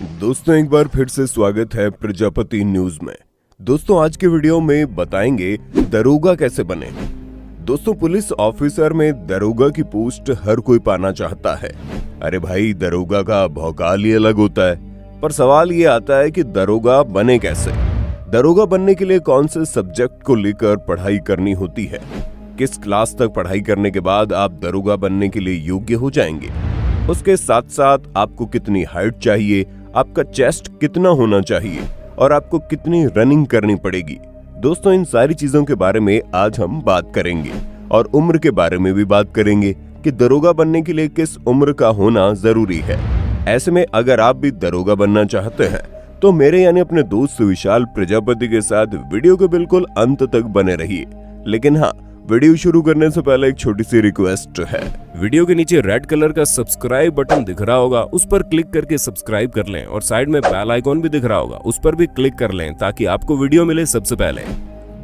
दोस्तों एक बार फिर से स्वागत है प्रजापति न्यूज में। दोस्तों आज के वीडियो में बताएंगे दरोगा कैसे बने। दोस्तों पुलिस ऑफिसर में दरोगा की पोस्ट हर कोई पाना चाहता है। अरे भाई दरोगा का भौकाल ही अलग होता है। पर सवाल ये आता है कि दरोगा बने कैसे। दरोगा बनने के लिए कौन से सब्जेक्ट को लेकर पढ़ाई करनी होती है, किस क्लास तक पढ़ाई करने के बाद आप दरोगा बनने के लिए योग्य हो जाएंगे, उसके साथ साथ आपको कितनी हाइट चाहिए, आपका चेस्ट कितना होना चाहिए और आपको कितनी रनिंग करनी पड़ेगी। दोस्तों इन सारी चीजों के बारे में आज हम बात करेंगे और उम्र के बारे में भी बात करेंगे कि दरोगा बनने के लिए किस उम्र का होना जरूरी है। ऐसे में अगर आप भी दरोगा बनना चाहते हैं तो मेरे यानी अपने दोस्त विशाल प्रजापति के साथ वीडियो के बिल्कुल अंत तक बने रहिए। लेकिन हाँ, वीडियो शुरू करने से पहले एक छोटी सी रिक्वेस्ट है। वीडियो के नीचे रेड कलर का सब्सक्राइब बटन दिख रहा होगा, उस पर क्लिक करके सब्सक्राइब कर लें और साइड में बेल आइकॉन भी दिख रहा होगा, उस पर भी क्लिक कर लें ताकि आपको वीडियो मिले सबसे पहले।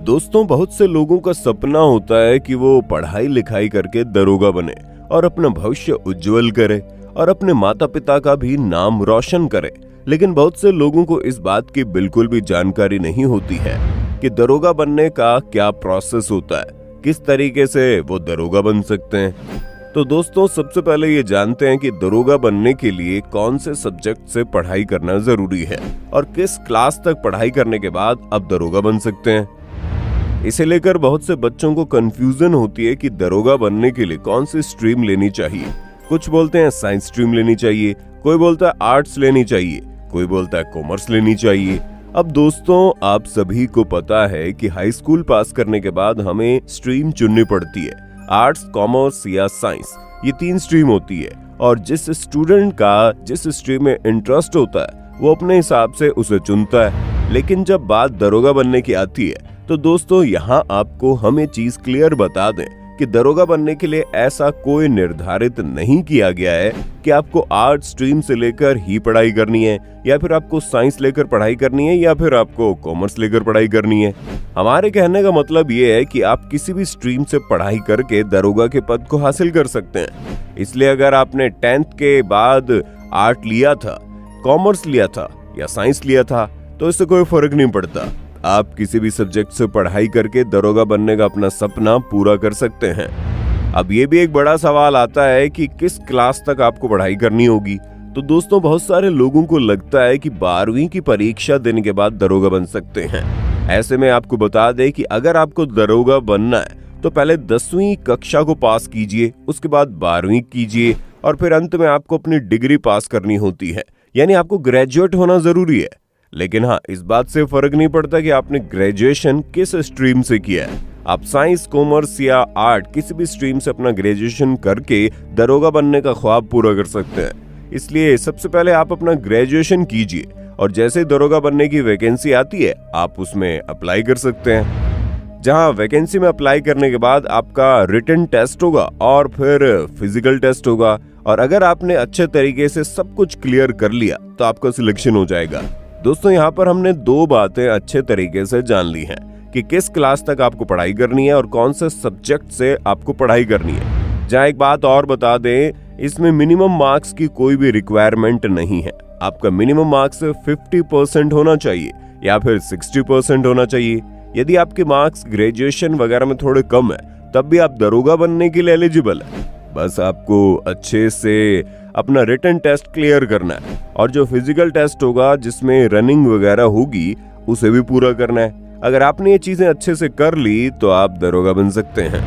दोस्तों बहुत से लोगों का सपना होता है कि वो पढ़ाई लिखाई करके दरोगा बने और अपना भविष्य उज्जवल करे और अपने माता पिता का भी नाम रोशन करे। लेकिन बहुत से लोगों को इस बात की बिल्कुल भी जानकारी नहीं होती है कि दरोगा बनने का क्या प्रोसेस होता है, किस तरीके से वो दरोगा बन सकते हैं। तो दोस्तों सबसे पहले ये जानते हैं कि दरोगा बनने के लिए कौन से सब्जेक्ट से पढ़ाई करना जरूरी है और किस क्लास तक पढ़ाई करने के बाद आप दरोगा बन सकते हैं। इसे लेकर बहुत से बच्चों को कंफ्यूजन होती है कि दरोगा बनने के लिए कौन सी स्ट्रीम लेनी चाहिए। कुछ बोलते हैं साइंस स्ट्रीम लेनी चाहिए, कोई बोलता है आर्ट्स लेनी चाहिए, कोई बोलता है कॉमर्स लेनी चाहिए। अब दोस्तों आप सभी को पता है कि हाई स्कूल पास करने के बाद हमें स्ट्रीम चुननी पड़ती है। आर्ट्स, कॉमर्स या साइंस, ये 3 स्ट्रीम होती है और जिस स्टूडेंट का जिस स्ट्रीम में इंटरेस्ट होता है वो अपने हिसाब से उसे चुनता है। लेकिन जब बात दरोगा बनने की आती है तो दोस्तों यहाँ आपको हम ये चीज क्लियर बता दें कि दरोगा बनने के लिए ऐसा कोई निर्धारित नहीं किया गया है कि आपको आर्ट स्ट्रीम से लेकर ही पढ़ाई करनी है या फिर आपको साइंस लेकर पढ़ाई करनी है या फिर आपको कॉमर्स लेकर पढ़ाई करनी है। हमारे कहने का मतलब ये है कि आप किसी भी स्ट्रीम से पढ़ाई करके दरोगा के पद को हासिल कर सकते हैं। इसलिए अगर आपने 10th के बाद आर्ट लिया था, कॉमर्स लिया था या साइंस लिया था तो इससे कोई फर्क नहीं पड़ता। आप किसी भी सब्जेक्ट से पढ़ाई करके दरोगा बनने का अपना सपना पूरा कर सकते हैं। अब ये भी एक बड़ा सवाल आता है कि किस क्लास तक आपको पढ़ाई करनी होगी। तो दोस्तों बहुत सारे लोगों को लगता है कि 12वीं की परीक्षा देने के बाद दरोगा बन सकते हैं। ऐसे में आपको बता दें कि अगर आपको दरोगा बनना है तो पहले 10वीं कक्षा को पास कीजिए, उसके बाद 12वीं कीजिए और फिर अंत में आपको अपनी डिग्री पास करनी होती है, यानी आपको ग्रेजुएट होना जरूरी है। लेकिन हाँ, इस बात से फर्क नहीं पड़ता कि आपने ग्रेजुएशन किस स्ट्रीम से किया है। आप साइंस, कॉमर्स या आर्ट किसी भी स्ट्रीम से अपना ग्रेजुएशन करके दरोगा बनने का ख्वाब पूरा कर सकते हैं। इसलिए सबसे पहले आप अपना ग्रेजुएशन कीजिए और जैसे दरोगा बनने की वैकेंसी आती है आप उसमें अप्लाई कर सकते हैं। जहां वैकेंसी में अप्लाई करने के बाद आपका रिटन टेस्ट होगा और फिर फिजिकल टेस्ट होगा और अगर आपने अच्छे तरीके से सब कुछ क्लियर कर लिया तो आपका सिलेक्शन हो जाएगा। दोस्तों यहाँ पर हमने 2 बातें अच्छे तरीके से जान ली हैं कि किस क्लास तक आपको पढ़ाई करनी है और कौन से सब्जेक्ट से आपको पढ़ाई करनी है। जहाँ एक बात और बता दें, इसमें मिनिमम मार्क्स की कोई भी रिक्वायरमेंट नहीं है। आपका मिनिमम मार्क्स 50% होना चाहिए या फिर 60% होना चाहिए। यदि आपके मार्क्स ग्रेजुएशन वगैरह में थोड़े कम है तब भी आप दरोगा बनने के लिए एलिजिबल है। बस आपको अच्छे से अपना रिटन टेस्ट क्लियर करना है और जो फिजिकल टेस्ट होगा जिसमें रनिंग वगैरह होगी उसे भी पूरा करना है। अगर आपने ये चीजें अच्छे से कर ली तो आप दरोगा बन सकते हैं।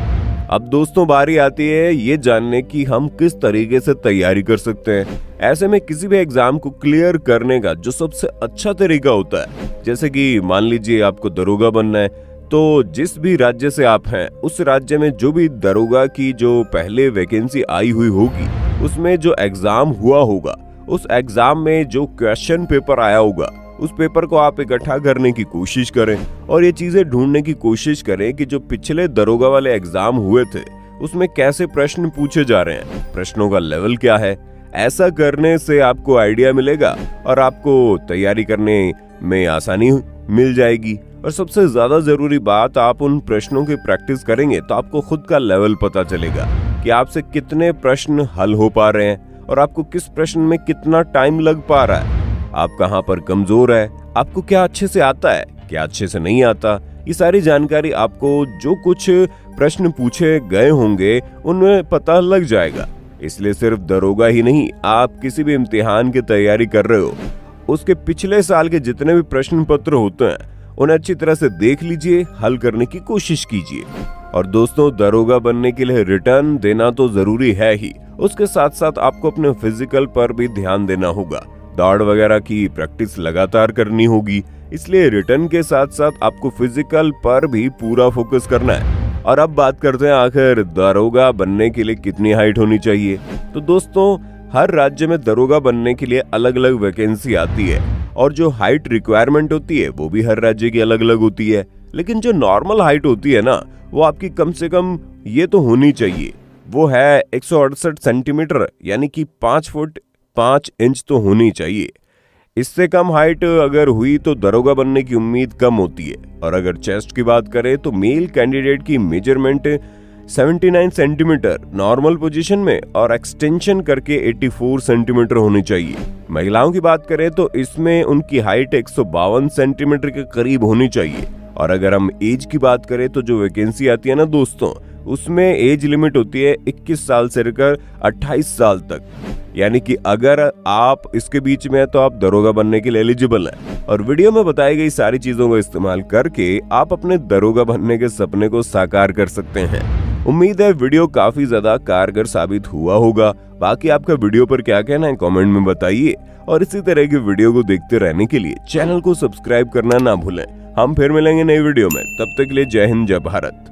अब दोस्तों बारी आती है ये जानने की हम किस तरीके से तैयारी कर सकते हैं। ऐसे में किसी भी एग्जाम को क्लियर करने का जो सबसे अच्छा तरीका होता है, जैसे कि मान लीजिए आपको दरोगा बनना है तो जिस भी राज्य से आप हैं उस राज्य में जो भी दरोगा की जो पहले वैकेंसी आई हुई होगी उसमें जो एग्जाम हुआ होगा, उस एग्जाम में जो क्वेश्चन पेपर आया होगा उस पेपर को आप इकट्ठा करने की कोशिश करें और ये चीजें ढूंढने की कोशिश करें कि जो पिछले दरोगा वाले एग्जाम हुए थे उसमें कैसे प्रश्न पूछे जा रहे हैं, प्रश्नों का लेवल क्या है। ऐसा करने से आपको आइडिया मिलेगा और आपको तैयारी करने में आसानी मिल जाएगी। और सबसे ज्यादा जरूरी बात, आप उन प्रश्नों की प्रैक्टिस करेंगे तो आपको खुद का लेवल पता चलेगा कि आपसे कितने प्रश्न हल हो पा रहे हैं और आपको किस प्रश्न में कितना टाइम लग पा रहा है। आप कहाँ पर कमजोर है, आपको क्या अच्छे से आता है, क्या अच्छे से नहीं आता। ये सारी जानकारी आपको जो कुछ प्रश्न पूछे गए होंगे उनमें पता लग जाएगा। इसलिए सिर्फ दरोगा ही नहीं, आप किसी भी इम्तिहान की तैयारी कर रहे हो, उसके पिछले साल के जितने भी प्रश्न पत्र होते हैं उन्हें अच्छी तरह से देख लीजिए, हल करने की कोशिश कीजिए। और दोस्तों, दरोगा बनने के लिए रिटर्न देना तो जरूरी है ही, उसके साथ साथ आपको अपने फिजिकल पर भी ध्यान देना होगा। दौड़ वगैरह की प्रैक्टिस लगातार करनी होगी, इसलिए रिटर्न के साथ साथ आपको फिजिकल पर भी पूरा फोकस करना है। और अब बात करते हैं आखिर दरोगा बनने के लिए कितनी हाइट होनी चाहिए। तो दोस्तों, हर राज्य में दरोगा बनने के लिए अलग अलग वैकेंसी आती है और जो हाइट रिक्वायरमेंट होती है वो भी हर राज्य की अलग अलग होती है। लेकिन जो नॉर्मल हाइट होती है ना, वो आपकी कम से कम ये तो होनी चाहिए, वो है 168 सेंटीमीटर, यानी कि 5 फुट 5 इंच तो होनी चाहिए। इससे कम हाइट अगर हुई तो दरोगा बनने की उम्मीद कम होती है। और अगर चेस्ट की बात करें तो मेल कैंडिडेट की मेजरमेंट 79 सेंटीमीटर नॉर्मल पोजीशन में और एक्सटेंशन करके 84 सेंटीमीटर होनी चाहिए। महिलाओं की बात करें तो इसमें उनकी हाइट 152 सेंटीमीटर के करीब होनी चाहिए। और अगर हम एज की बात करें तो जो वैकेंसी आती है ना दोस्तों, उसमें एज लिमिट होती है 21 साल से लेकर 28 साल तक। यानी कि अगर आप इसके बीच में है तो आप दरोगा बनने के लिए एलिजिबल हैं। और वीडियो में बताई गई सारी चीजों को इस्तेमाल करके आप अपने दरोगा बनने के सपने को साकार कर सकते हैं। उम्मीद है वीडियो काफी ज्यादा कारगर साबित हुआ होगा। बाकी आपका वीडियो पर क्या कहना है कमेंट में बताइए। और इसी तरह की वीडियो को देखते रहने के लिए चैनल को सब्सक्राइब करना ना भूलें। हम फिर मिलेंगे नई वीडियो में, तब तक के लिए जय हिंद जय भारत।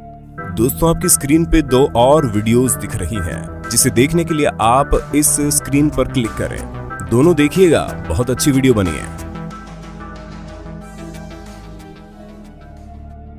दोस्तों, आपकी स्क्रीन पे 2 और वीडियोस दिख रही हैं, जिसे देखने के लिए आप इस स्क्रीन पर क्लिक करें। दोनों देखिएगा, बहुत अच्छी वीडियो बनी है।